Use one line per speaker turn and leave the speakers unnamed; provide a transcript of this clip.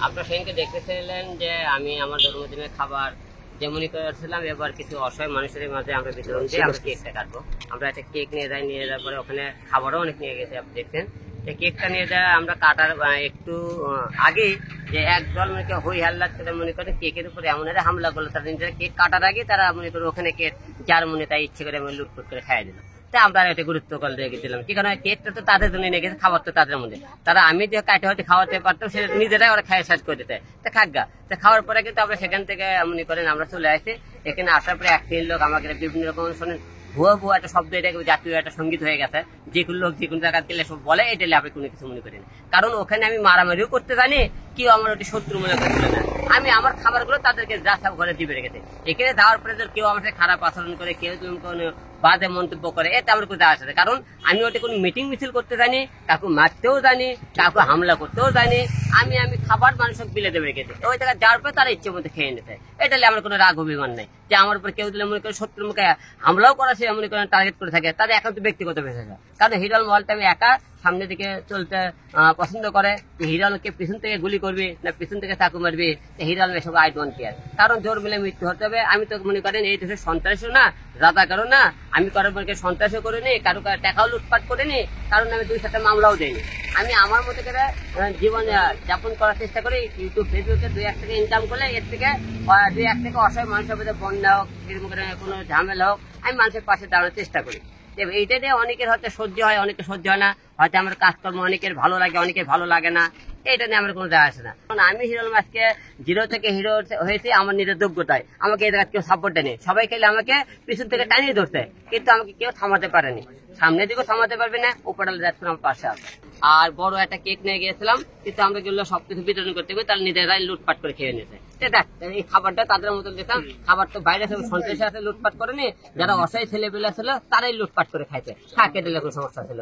আপনারা সেদিনকে দেখতেছিলেন যে আমি আমার জন্মদিনের খাবার যেমনই করেছিলাম, এবার কিছু অসহায় মানুষের মাঝে আমরা বিতরণ দিয়ে আমরা কেকটা কাটবো। আমরা একটা কেক নিয়ে যাই, নিয়ে যাওয়ার পরে ওখানে খাবারও অনেক নিয়ে গেছে, আপনি দেখছেন। এই কেকটা নিয়ে যায় আমরা কাটার একটু আগে যে একদল মনে করে হই হাল্লা করে মনে করে কেকের উপরে এমন একটা হামলা করলো, তারা নিজেরা কেক কাটার আগে তারা মনে করে ওখানে কেক যার মনে তাই ইচ্ছে করে লুটপুট করে খাইয়ে দিল। আমরা একটা গুরুত্ব করে রেখে দিলাম, কি কারণ কেকটা তো তাদের জন্য নিয়ে গেছে, খাবার তো তাদের মধ্যে, তারা আমি যে কাটে হয়তো খাওয়াতে পারতাম সেটা নিজেরাই ওরা খাইয়ে শেষ করে দিতে, তা খাগা। তা খাওয়ার পরে কিন্তু আমরা সেখান থেকে মনে করেন আমরা চলে আসি। এখানে আসার পরে এক তিন লোক আমাকে বিভিন্ন রকম শোনেন ভুয়া ভুয়া একটা শব্দ, এটা জাতীয় একটা সঙ্গীত হয়ে গেছে, যে কোনো লোক যে কোনো জায়গা গেলে সব বলে, এটা আপনি কোনো কিছু মনে করেন। কারণ ওখানে আমি মারামারিও করতে জানি, কেউ আমার ওটি শত্রু মনে করছিল না। আমি আমার খাবারগুলো তাদেরকে যা সব ঘরে দিবে রেখেছে। এখানে যাওয়ার পরে কেউ আমার সাথে খারাপ আচরণ করে, কেউ তুমি কোনো বাজে মন্তব্য করে, এতে আমার কোথায় আসে। কারণ আমি ওটা কোনো মিটিং মিছিল করতে জানি, কাউকে মারতেও জানি, কাউকে হামলা করতেও জানি। আমি খাবার মানুষকে বিলে দেবে রেখেছে, ওই জায়গায় যাওয়ার পরে তারা ইচ্ছে মধ্যে খেয়ে নিতে। এটা আমার কোনো রাগ অভিমান নাই যে আমার উপর কেউ দিলে মনে করে শত্রুর মুখে হামলাও করা, সে মনে করেন টার্গেট করে থাকে, তাদের একান্ত ব্যক্তিগত বিষয়। কারণ হিরল মহলটা আমি একা সামনের দিকে চলতে পছন্দ করে, যে হিরলকে পিছন থেকে গুলি করবি না পিছন থেকে চাকু মারবি, হিরল এসব আই ডোন্ট কেয়ার। কারণ জোর মিলে মৃত্যু হতে হবে। আমি তো মনে করেন এই দেশের সন্ত্রাসও না, রাজা কারো না, আমি কারোর সন্ত্রাসও করিনি, কারো টাকাও লুটপাট করিনি, কারণ আমি 2-7টা মামলাও দিইনি। আমি আমার মতো করে জীবন যাপন করার চেষ্টা করি। ইউটিউব ফেসবুকে 2-1 টাকা ইনকাম করলে এর থেকে 2-1 টাকা অসহায় মানুষের মধ্যে বন্যা হোক, এরকম করে কোনো ঝামেলা হোক, আমি মানুষের পাশে দাঁড়ানোর চেষ্টা করি। এইটা দিয়ে অনেকের হয়তো সহ্য হয়, অনেকের সহ্য হয় না, হয়তো আমার কাজকর্ম অনেকের ভালো লাগে, অনেকের ভালো লাগে না, এটা নিয়ে আমার কোনো যায় আসে না। কারণ আমি হিরো আজকে 0 থেকে হিরো হয়েছি আমার নিজের যোগ্যতায়। আমাকে এই জায়গায় কেউ সাপোর্ট দেয়নি, সবাই খেলে আমাকে পিছন থেকে টানিয়ে ধরতে, কিন্তু আমাকে কেউ থামাতে পারেনি। সামনের দিকেও থামাতে পারবে না, উপরাল যাচ্ছে আমার পাশে আছে। আর বড় একটা কেক নিয়ে গিয়েছিলাম, কিন্তু আমরা যেগুলো সবকিছু বিতরণ করতে হবে, তারা নিজেরাই লুটপাট করে খেয়ে নিয়েছে। দেখ এই খাবারটা তাদের মতন দিতাম, খাবার তো বাইরে সব সন্ত্রাসী আছে লুটপাট করেনি, যারা অসহায় ছেলে পেলে ছিল তারাই লুটপাট করে খাইছে, থাকে দিলে কোনো সমস্যা ছিল না।